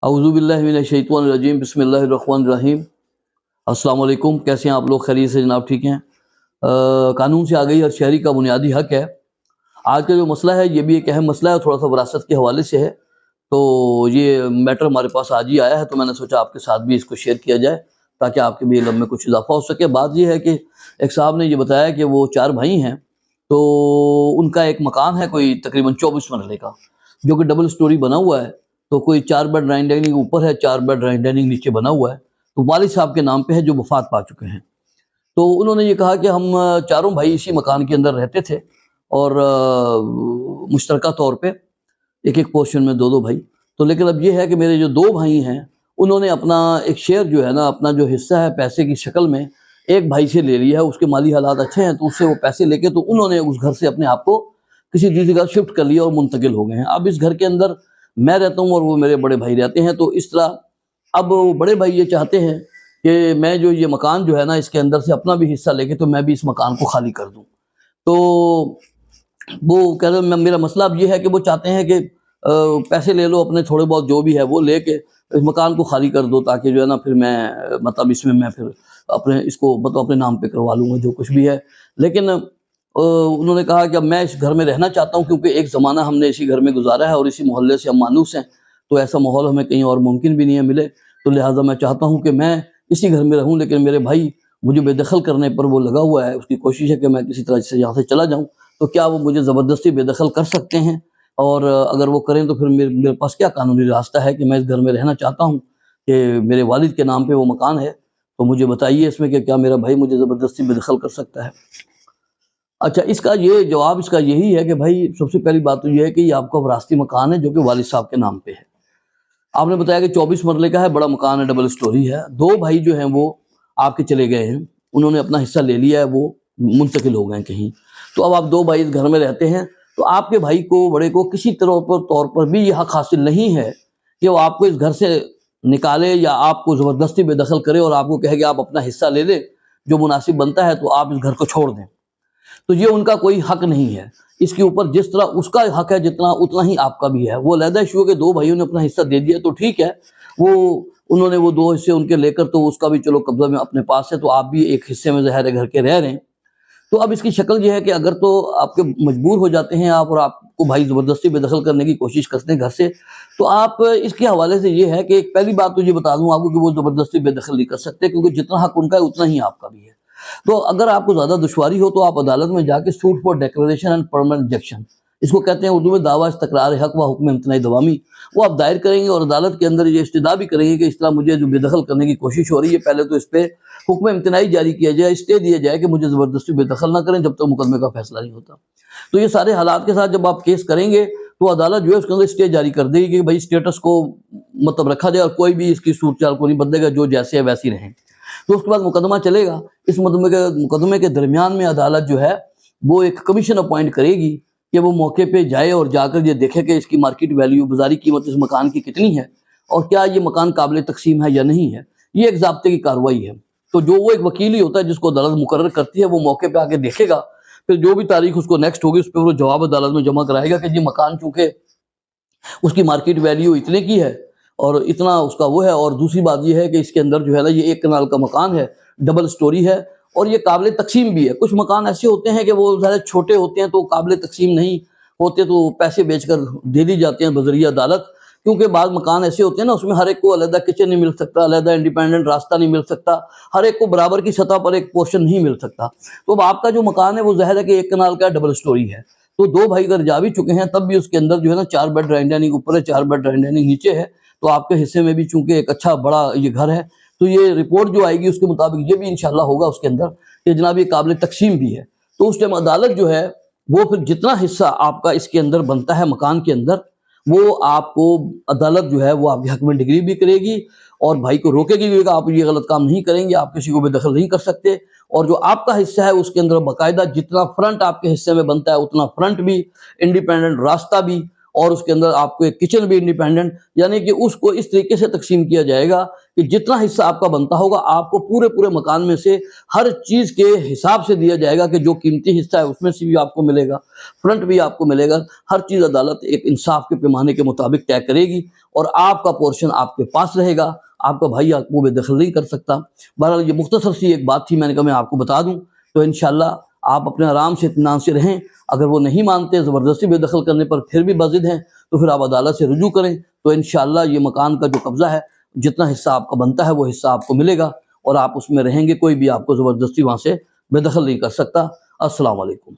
अऊज़ु बिल्लाहि मिनश्शैतानिर्रजीम बिस्मिल्लाहिर्रहमानिर्रहीम। अस्सलाम वालेकुम, कैसे हैं आप लोग? खैरियत से जनाब? ठीक हैं। कानून से आ गई हर शहरी का बुनियादी हक है। आज का जो मसला है ये भी एक अहम मसला है, थोड़ा सा विरासत के हवाले से है। तो ये मैटर हमारे पास आज ही आया है, तो मैंने सोचा आपके साथ भी इसको शेयर किया जाए ताकि आपके भी इल्म में कुछ इजाफा हो सके। बात ये है कि एक साहब ने ये बताया कि वो 4 भाई हैं, तो उनका एक मकान है कोई तकरीबन 24 मरले का, जो कि डबल स्टोरी बना हुआ है। तो कोई 4 बेड ड्राइंग डाइनिंग ऊपर है, 4 बेड ड्राइंग डाइनिंग नीचे बना हुआ है। तो वालिद साहब के नाम पे है, जो वफात पा चुके हैं। तो उन्होंने ये कहा कि हम चारों भाई इसी मकान के अंदर रहते थे और मुश्तरका तौर पे एक एक पोर्शन में 2-2 भाई। तो लेकिन अब ये है कि मेरे जो 2 भाई हैं, उन्होंने अपना एक शेयर जो है ना, अपना जो हिस्सा है पैसे की शक्ल में एक भाई से ले लिया है। उसके माली हालात अच्छे हैं, तो उससे वो पैसे लेके तो उन्होंने उस घर से अपने आप को किसी दूसरी जगह शिफ्ट कर लिया और मुंतकिल हो गए हैं। अब इस घर के अंदर मैं रहता हूँ और वो मेरे बड़े भाई रहते हैं। तो इस तरह अब वो बड़े भाई ये चाहते हैं कि मैं जो ये मकान जो है ना, इसके अंदर से अपना भी हिस्सा लेके तो मैं भी इस मकान को खाली कर दूं। तो वो कह रहे मेरा मसला अब ये है कि वो चाहते हैं कि पैसे ले लो अपने, थोड़े बहुत जो भी है वो लेके इस मकान को खाली कर दो, ताकि जो है ना फिर मैं मतलब इसमें मैं फिर अपने इसको मतलब अपने नाम पे करवा लूँगा जो कुछ भी है। लेकिन उन्होंने कहा कि अब मैं इस घर में रहना चाहता हूँ, क्योंकि एक ज़माना हमने इसी घर में गुजारा है और इसी मोहल्ले से हम मानूस हैं, तो ऐसा माहौल हमें कहीं और मुमकिन भी नहीं है मिले। तो लिहाजा मैं चाहता हूँ कि मैं इसी घर में रहूँ, लेकिन मेरे भाई मुझे बेदखल करने पर वो लगा हुआ है। उसकी कोशिश है कि मैं किसी तरह से यहाँ से चला जाऊँ। तो क्या वो मुझे ज़बरदस्ती बेदखल कर सकते हैं? और अगर वो करें तो फिर मेरे पास क्या कानूनी रास्ता है कि मैं इस घर में रहना चाहता हूँ कि मेरे वालिद के नाम पे वो मकान है। तो मुझे बताइए इसमें कि क्या मेरा भाई मुझे ज़बरदस्ती बेदखल कर सकता है? अच्छा, इसका ये जवाब इसका यही है कि भाई सबसे पहली बात तो ये है कि ये आपका विरासती मकान है जो कि वालिद साहब के नाम पे है। आपने बताया कि 24 मरले का है, बड़ा मकान है, डबल स्टोरी है। 2 भाई जो हैं वो आपके चले गए हैं, उन्होंने अपना हिस्सा ले लिया है, वो मुंतकिल हो गए हैं कहीं। तो अब आप 2 भाई इस घर में रहते हैं, तो आपके भाई को, बड़े को, किसी तरह पर तौर पर भी ये हक हासिल नहीं है कि वो आपको इस घर से निकाले या आपको ज़बरदस्ती बेदखल करे और आपको कहे कि आप अपना हिस्सा ले लें, जो मुनासिब बनता है तो आप इस घर को छोड़ दें। तो ये उनका कोई हक नहीं है। इसके ऊपर जिस तरह उसका हक है जितना, उतना ही आपका भी है। वो अलहदा इशू है कि 2 भाइयों ने अपना हिस्सा दे दिया तो ठीक है, वो उन्होंने वो 2 हिस्से उनके लेकर तो उसका भी चलो कब्जा में अपने पास है, तो आप भी एक हिस्से में ज़ाहिर है घर के रह रहे हैं। तो अब इसकी शक्ल ये है कि अगर तो आपके मजबूर हो जाते हैं आप और आपको भाई ज़बरदस्ती बेदखल करने की कोशिश करते हैं घर से, तो आप इसके हवाले से ये है कि एक पहली बात तो ये बता दूँ आपको कि वो ज़बरदस्ती बेदखल नहीं कर सकते, क्योंकि जितना हक उनका है उतना ही आपका भी है। तो अगर आपको ज़्यादा दुश्वारी हो तो आप अदालत में जाके suit for declaration and permanent injection, इसको कहते हैं उर्दू में दावा इस्तकरार हक व हुक्म इम्तनाई दवामी, वो आप दायर करेंगे और अदालत के अंदर ये इस्तदा भी करेंगे कि इस तरह मुझे जो बेदखल करने की कोशिश हो रही है, पहले तो इस पर हुक्म इम्तनाई जारी किया जाए, स्टे दिया जाए कि मुझे ज़बरदस्ती बेदखल ना करें जब तक मुकदमे का फैसला नहीं होता। तो ये सारे हालात के साथ जब आप केस करेंगे तो अदालत जो है उसके अंदर स्टे जारी कर देगी कि भाई स्टेटस को मतलब रखा जाए और कोई भी इसकी सूरत चाल को नहीं बदलेगा, जो जैसे है वैसी रहें। तो उसके बाद मुकदमा चलेगा। इस मुकदमे के दरमियान में अदालत जो है वो एक कमीशन अपॉइंट करेगी कि वो मौके पे जाए और जाकर ये देखे कि इसकी मार्केट वैल्यू, बाजारी कीमत इस मकान की कितनी है और क्या ये मकान काबिल तकसीम है या नहीं है। ये एक ज़ाब्ते की कार्रवाई है। तो जो वो एक वकील ही होता है जिसको अदालत मुकर्रर करती है, वो मौके पे आके देखेगा, फिर जो भी तारीख उसको नेक्स्ट होगी उस पर वो जवाब अदालत में जमा कराएगा कि जी मकान चूँकि उसकी मार्केट वैल्यू इतने की है और इतना उसका वो है, और दूसरी बात ये है कि इसके अंदर जो है ना ये 1 कनाल का मकान है, डबल स्टोरी है और ये काबिल तकसीम भी है। कुछ मकान ऐसे होते हैं कि वो ज़्यादा छोटे होते हैं तो काबिल तकसीम नहीं होते, तो पैसे बेचकर दे दी जाते हैं बज़रिया अदालत, क्योंकि बाद मकान ऐसे होते हैं ना उसमें हर एक को अलहदा किचन नहीं मिल सकता, अलहदा इंडिपेंडेंट रास्ता नहीं मिल सकता, हर एक को बराबर की सतह पर एक पोर्शन नहीं मिल सकता। तो अब आपका जो मकान है वो ज़ाहिर है कि 1 कनाल का डबल स्टोरी है। तो 2 भाई अगर जा भी चुके हैं तब भी उसके अंदर जो है ना 4 बेड ड्राइंग डाइनिंग ऊपर है, 4 बेड ड्राइंग डाइनिंग नीचे है। तो आपके हिस्से में भी चूंकि एक अच्छा बड़ा ये घर है, तो ये रिपोर्ट जो आएगी उसके मुताबिक ये भी इंशाल्लाह होगा उसके अंदर कि जनाब ये काबिल तकसीम भी है। तो उस टाइम अदालत जो है वो फिर जितना हिस्सा आपका इसके अंदर बनता है मकान के अंदर, वो आपको अदालत जो है वो आपके हक में डिग्री भी करेगी और भाई को रोकेगी भी कि आप ये गलत काम नहीं करेंगे, आप किसी को बेदखल नहीं कर सकते। और जो आपका हिस्सा है उसके अंदर बाकायदा जितना फ्रंट आपके हिस्से में बनता है उतना फ्रंट भी, इंडिपेंडेंट रास्ता भी اور اس کے اندر آپ کو ایک کچن بھی انڈیپینڈنٹ، یعنی کہ اس کو اس طریقے سے تقسیم کیا جائے گا کہ جتنا حصہ آپ کا بنتا ہوگا آپ کو پورے مکان میں سے ہر چیز کے حساب سے دیا جائے گا، کہ جو قیمتی حصہ ہے اس میں سے بھی آپ کو ملے گا، فرنٹ بھی آپ کو ملے گا، ہر چیز عدالت ایک انصاف کے پیمانے کے مطابق طے کرے گی، اور آپ کا پورشن آپ کے پاس رہے گا، آپ کا بھائی آپ کو بے دخل نہیں کر سکتا۔ بہرحال یہ مختصر سی ایک بات تھی، میں نے کہا میں آپ کو بتا دوں، تو انشاءاللہ آپ اپنے آرام سے اطمینان سے رہیں۔ اگر وہ نہیں مانتے، زبردستی بے دخل کرنے پر پھر بھی بضد ہیں، تو پھر آپ عدالت سے رجوع کریں، تو انشاءاللہ یہ مکان کا جو قبضہ ہے، جتنا حصہ آپ کا بنتا ہے وہ حصہ آپ کو ملے گا، اور آپ اس میں رہیں گے، کوئی بھی آپ کو زبردستی وہاں سے بے دخل نہیں کر سکتا۔ السلام علیکم۔